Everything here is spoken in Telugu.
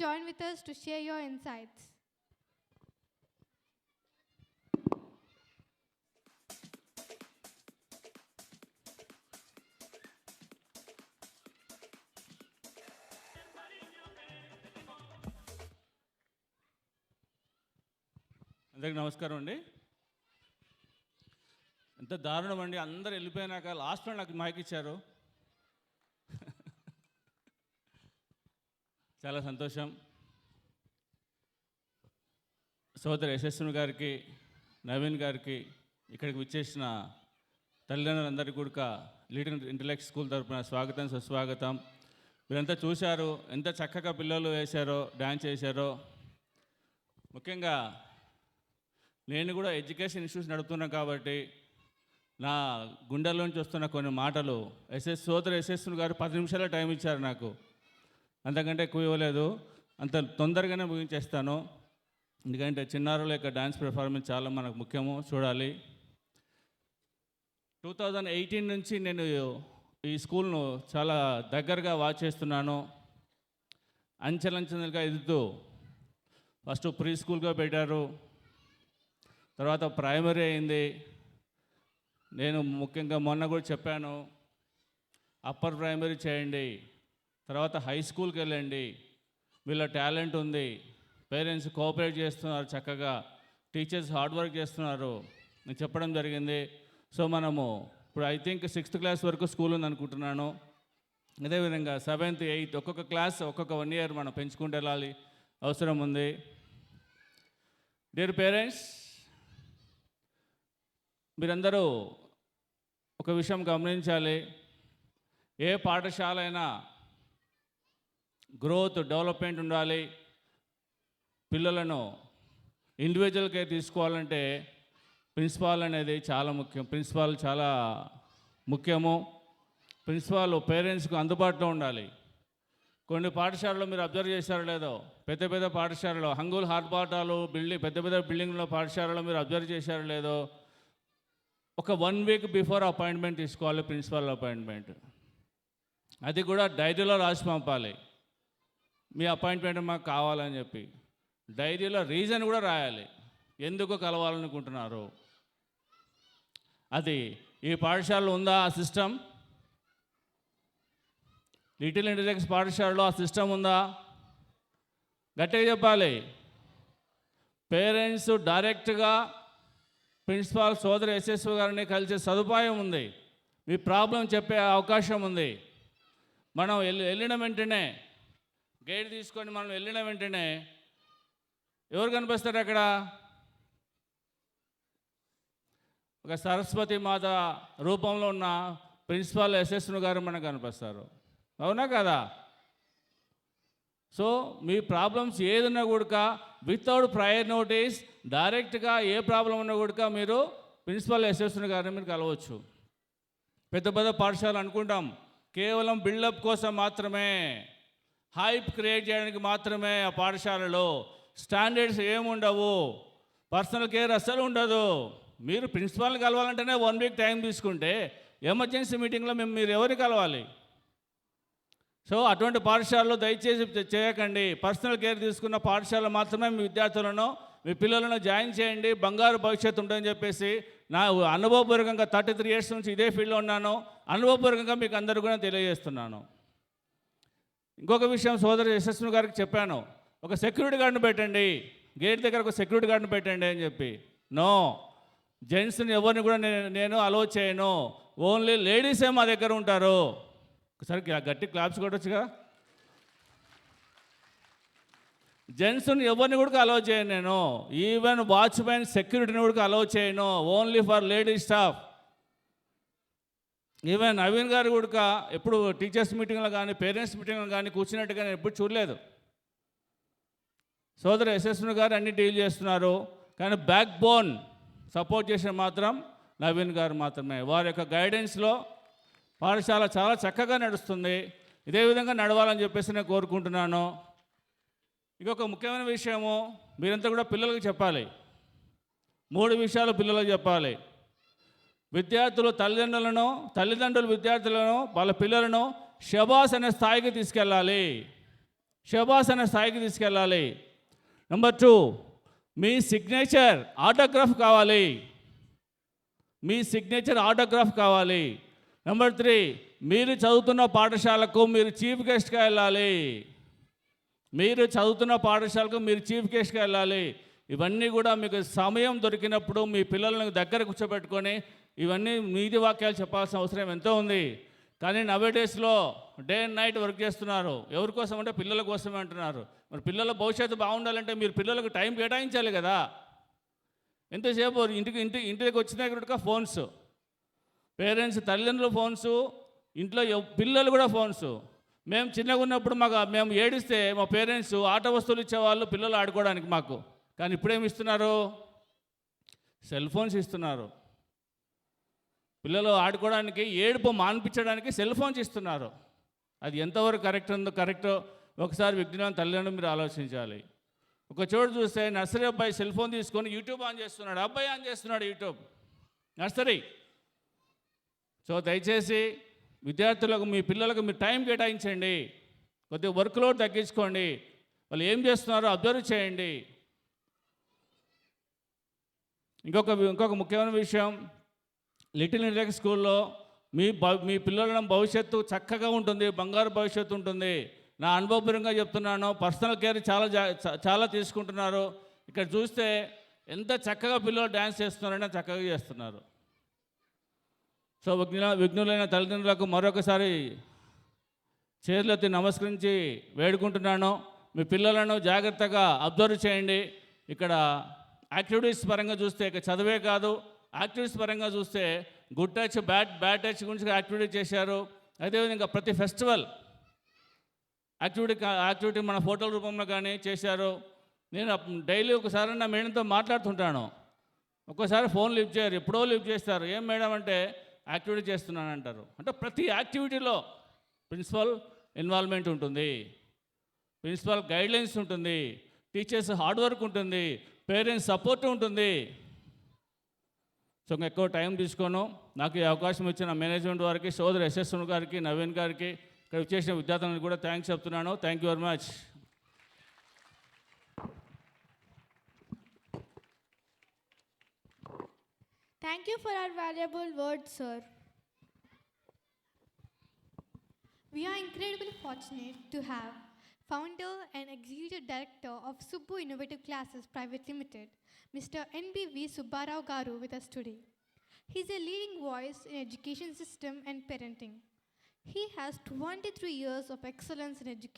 join with us to share your insights. అందరికి నమస్కారం అండి. ఎంత దారుణం అండి, అందరు వెళ్ళిపోయినాక లాస్ట్లో నాకు మైక్ ఇచ్చారు. చాలా సంతోషం. సోదరు యశస్విని గారికి, నవీన్ గారికి, ఇక్కడికి విచ్చేసిన తల్లిదండ్రులందరికీ కూడా లీడింగ్ ఇంటలెక్ట్ స్కూల్ తరఫున స్వాగతం, సుస్వాగతం. మీరంతా చూశారు ఎంత చక్కగా పిల్లలు వేశారో, డ్యాన్స్ చేశారో. ముఖ్యంగా నేను కూడా ఎడ్యుకేషన్ ఇష్యూస్ నడుపుతున్నాను కాబట్టి నా గుండెల్లోంచి వస్తున్న కొన్ని మాటలు సోదరు యశస్విని గారు 10 నిమిషాల టైం ఇచ్చారు నాకు, అంతకంటే ఎక్కువ ఇవ్వలేదు. అంత తొందరగానే ముగించేస్తాను, ఎందుకంటే చిన్నారుల యొక్క డ్యాన్స్ పెర్ఫార్మెన్స్ చాలా మనకు ముఖ్యము, చూడాలి. 2018 నుంచి నేను ఈ స్కూల్ను చాలా దగ్గరగా వాచ్ చేస్తున్నాను. అంచెలంచెలుగా ఎదుగుతూ ఫస్ట్ ప్రీ స్కూల్గా పెట్టారు, తర్వాత ప్రైమరీ అయింది. నేను ముఖ్యంగా మొన్న కూడా చెప్పాను, అప్పర్ ప్రైమరీ చేయండి, తర్వాత హై స్కూల్కి వెళ్ళండి, వీళ్ళ టాలెంట్ ఉంది, పేరెంట్స్ కోఆపరేట్ చేస్తున్నారు, చక్కగా టీచర్స్ హార్డ్ వర్క్ చేస్తున్నారు నేను చెప్పడం జరిగింది. సో మనము ఇప్పుడు ఐ థింక్ 6th క్లాస్ వరకు స్కూల్ ఉంది అనుకుంటున్నాను. అదేవిధంగా 7th, 8th ఒక్కొక్క క్లాస్ ఒక్కొక్క 1 year మనం పెంచుకుంటూ వెళ్ళాలి, అవసరం ఉంది. డియర్ పేరెంట్స్, మీరందరూ ఒక విషయం గమనించాలి. ఏ పాఠశాల అయినా గ్రోత్, డెవలప్మెంట్ ఉండాలి. పిల్లలను ఇండివిజువల్ కేర్ తీసుకోవాలంటే ప్రిన్సిపాల్ అనేది చాలా ముఖ్యం. ప్రిన్సిపాల్ చాలా ముఖ్యము. ప్రిన్సిపాల్ పేరెంట్స్కు అందుబాటులో ఉండాలి. కొన్ని పాఠశాలలో మీరు అబ్జర్వ్ చేశారో లేదో, పెద్ద పెద్ద పాఠశాలలో హంగుల్ హార్పాటాలు పెద్ద పెద్ద బిల్డింగ్లో పాఠశాలలో మీరు అబ్జర్వ్ చేశారో లేదో, ఒక 1 week బిఫోర్ అపాయింట్మెంట్ తీసుకోవాలి, ప్రిన్సిపాల్ అపాయింట్మెంట్. అది కూడా డైరీలో రాసి పంపాలి, మీ అపాయింట్మెంట్ మాకు కావాలని చెప్పి. డైరీలో రీజన్ కూడా రాయాలి, ఎందుకు కలవాలనుకుంటున్నారు. అది ఈ పాఠశాలలో ఉందా ఆ సిస్టమ్? లిటిల్ ఇంటలెక్ట్స్ పాఠశాలలో ఆ సిస్టమ్ ఉందా? గట్టిగా చెప్పాలి. పేరెంట్స్ డైరెక్ట్గా ప్రిన్సిపాల్ సోదరు యశస్వి గారిని కలిసే సదుపాయం ఉంది, మీ ప్రాబ్లం చెప్పే అవకాశం ఉంది. మనం వెళ్ళిన వెంటనే గైడ్ తీసుకొని మనం వెళ్ళిన వెంటనే ఎవరు కనిపిస్తారు అక్కడ? ఒక సరస్వతి మాత రూపంలో ఉన్న ప్రిన్సిపాల్ యశస్విని గారు మనకు కనిపిస్తారు, అవునా కదా? సో మీ ప్రాబ్లమ్స్ ఏదన్నా కూడా వితౌట్ ప్రయర్ నోటీస్ డైరెక్ట్గా ఏ ప్రాబ్లం ఉన్నా కూడా మీరు ప్రిన్సిపల్ యశస్విని గారిని మీరు కలవచ్చు. పెద్ద పెద్ద పాఠశాలలు అనుకుంటాం కేవలం బిల్డప్ కోసం మాత్రమే, హైప్ క్రియేట్ చేయడానికి మాత్రమే. ఆ పాఠశాలలో స్టాండర్డ్స్ ఏముండవు, పర్సనల్ కేర్ అస్సలు ఉండదు. మీరు ప్రిన్సిపాల్ని కలవాలంటేనే 1 week టైం తీసుకుంటే ఎమర్జెన్సీ మీటింగ్లో మీరు ఎవరిని కలవాలి? సో అటువంటి పాఠశాలలో దయచేసి చేయకండి. పర్సనల్ కేర్ తీసుకున్న పాఠశాల మాత్రమే మీ విద్యార్థులను, మీ పిల్లలను జాయిన్ చేయండి, బంగారు భవిష్యత్తు ఉంటుందని చెప్పేసి నా అనుభవపూర్వకంగా 33 years నుంచి ఇదే ఫీల్డ్లో ఉన్నాను, అనుభవపూర్వకంగా మీకు అందరూ కూడా తెలియజేస్తున్నాను. ఇంకొక విషయం సోదరు యశస్విని గారికి చెప్పాను, ఒక సెక్యూరిటీ గార్డ్ని పెట్టండి, గేట్ దగ్గర ఒక సెక్యూరిటీ గార్డ్ని పెట్టండి అని చెప్పి. నో, జెంట్స్ని ఎవరిని కూడా నేను అలో చేయను, ఓన్లీ లేడీసే మా దగ్గర ఉంటారు. ఒకసారి గట్టి క్లాప్స్ కొట్టొచ్చుగా. జెంట్స్ని ఎవరిని కూడా అలౌ చేయను నేను, ఈవెన్ వాచ్మెన్, సెక్యూరిటీని కూడా అలౌ చేయను, only for lady staff. Even Naveen గారు కూడా ఎప్పుడు టీచర్స్ మీటింగ్లో కానీ పేరెంట్స్ మీటింగ్లో కానీ కూర్చున్నట్టుగా నేను ఎప్పుడు చూడలేదు. సోదరు యశస్విని గారు అన్ని డీల్ చేస్తున్నారు, కానీ బ్యాక్ బోన్ సపోర్ట్ చేసిన మాత్రం నవీన్ గారు మాత్రమే. వారి యొక్క గైడెన్స్లో పాఠశాల చాలా చక్కగా నడుస్తుంది. ఇదే విధంగా నడవాలని చెప్పేసి నేను కోరుకుంటున్నాను. ఇంకొక ముఖ్యమైన విషయము మీరంతా కూడా పిల్లలకు చెప్పాలి. 3 విషయాలు పిల్లలకు చెప్పాలి. తల్లిదండ్రులు విద్యార్థులను వాళ్ళ పిల్లలను షబాస్ అనే స్థాయికి తీసుకెళ్ళాలి. షబాస్ అనే స్థాయికి తీసుకెళ్ళాలి. నెంబర్ 2, మీ సిగ్నేచర్ ఆటోగ్రాఫ్ కావాలి. మీ సిగ్నేచర్ ఆటోగ్రాఫ్ కావాలి. నెంబర్ 3, మీరు చదువుతున్న పాఠశాలకు మీరు చీఫ్ గెస్ట్గా వెళ్ళాలి. మీరు చదువుతున్న పాఠశాలకు మీరు చీఫ్ గెస్ట్గా వెళ్ళాలి. ఇవన్నీ కూడా మీకు సమయం దొరికినప్పుడు మీ పిల్లలను దగ్గర కూర్చోబెట్టుకొని ఇవన్నీ నీతి వాక్యాలు చెప్పాల్సిన అవసరం ఎంతో ఉంది. కానీ నవేడేస్లో డే అండ్ నైట్ వర్క్ చేస్తున్నారు. ఎవరి కోసం అంటే పిల్లల కోసమే అంటున్నారు. మరి పిల్లల భవిష్యత్తు బాగుండాలంటే మీరు పిల్లలకు టైం కేటాయించాలి కదా. ఎంతసేపు ఇంటికి వచ్చిన దగ్గర ఫోన్స్, పేరెంట్స్ తల్లిదండ్రులు ఫోన్స్, ఇంట్లో పిల్లలు కూడా ఫోన్స్. మేము చిన్నగా ఉన్నప్పుడు మేము ఏడిస్తే మా పేరెంట్స్ ఆట వస్తువులు ఇచ్చేవాళ్ళు పిల్లలు ఆడుకోవడానికి మాకు. కానీ ఇప్పుడేమి ఇస్తున్నారు? సెల్ ఫోన్స్ ఇస్తున్నారు. పిల్లలు ఆడుకోవడానికి ఏడుపు మాన్పించడానికి సెల్ ఫోన్స్ ఇస్తున్నారు. అది ఎంతవరకు కరెక్టో ఒకసారి విజ్ఞానం తల్లిదండ్రులు మీరు ఆలోచించాలి. ఒక చోటు చూస్తే నర్సరీ అబ్బాయి సెల్ ఫోన్ తీసుకొని యూట్యూబ్ ఆన్ చేస్తున్నాడు. అబ్బాయి ఆన్ చేస్తున్నాడు యూట్యూబ్, నర్సరీ. సో దయచేసి విద్యార్థులకు మీ పిల్లలకు మీరు టైం కేటాయించండి. కొద్దిగా వర్క్ లోడ్ తగ్గించుకోండి. వాళ్ళు ఏం చేస్తున్నారో అబ్జర్వ్ చేయండి. ఇంకొక ముఖ్యమైన విషయం, లిటిల్ ఇండియా స్కూల్లో మీ పిల్లల భవిష్యత్తు చక్కగా ఉంటుంది, బంగారు భవిష్యత్తు ఉంటుంది. నా అనుభవపరంగా చెప్తున్నాను. పర్సనల్ కేర్ చాలా తీసుకుంటున్నారు. ఇక్కడ చూస్తే ఎంత చక్కగా పిల్లలు డ్యాన్స్ చేస్తున్నారంటే చక్కగా చేస్తున్నారు. సో విఘ్నులైన తల్లిదండ్రులకు మరొకసారి చేతులెత్తి నమస్కరించి వేడుకుంటున్నాను. మీ పిల్లలను జాగ్రత్తగా అబ్జర్వ్ చేయండి. ఇక్కడ యాక్టివిటీస్ పరంగా చూస్తే ఇక చదివే కాదు, యాక్టివిటీస్ పరంగా చూస్తే గుడ్ టచ్, బ్యాడ్ టచ్ గురించి యాక్టివిటీ చేశారు. అదేవిధంగా ప్రతి ఫెస్టివల్ యాక్టివిటీ మన ఫోటోల రూపంలో కానీ చేశారు. నేను డైలీ ఒకసారి నా మేడంతో మాట్లాడుతుంటాను. ఒక్కోసారి ఫోన్ లిఫ్ట్ చేయరు, ఎప్పుడో లిఫ్ట్ చేస్తారు. ఏం మేడం అంటే యాక్టివిటీ చేస్తున్నాను అంటారు. అంటే ప్రతి యాక్టివిటీలో ప్రిన్సిపల్ ఇన్వాల్వ్మెంట్ ఉంటుంది, ప్రిన్సిపల్ గైడ్లైన్స్ ఉంటుంది, టీచర్స్ హార్డ్ వర్క్ ఉంటుంది, పేరెంట్స్ సపోర్ట్ ఉంటుంది. సో ఎక్కువ టైం తీసుకోను. నాకు ఈ అవకాశం ఇచ్చిన మేనేజ్మెంట్ వారికి, సోదరు ఎస్ఎస్ గారికి, నవీన్ గారికి, ఇక్కడ వచ్చేసిన విద్యార్థులకు కూడా థ్యాంక్స్ చెప్తున్నాను. Thank you very much. Thank you for our valuable words, sir. We are incredibly fortunate to have founder and executive director of Subbu Innovative Classes Private Limited, Mr. NBV Subbarao Garu, with us today. He is a leading voice in education system and parenting. He has 23 years of excellence in education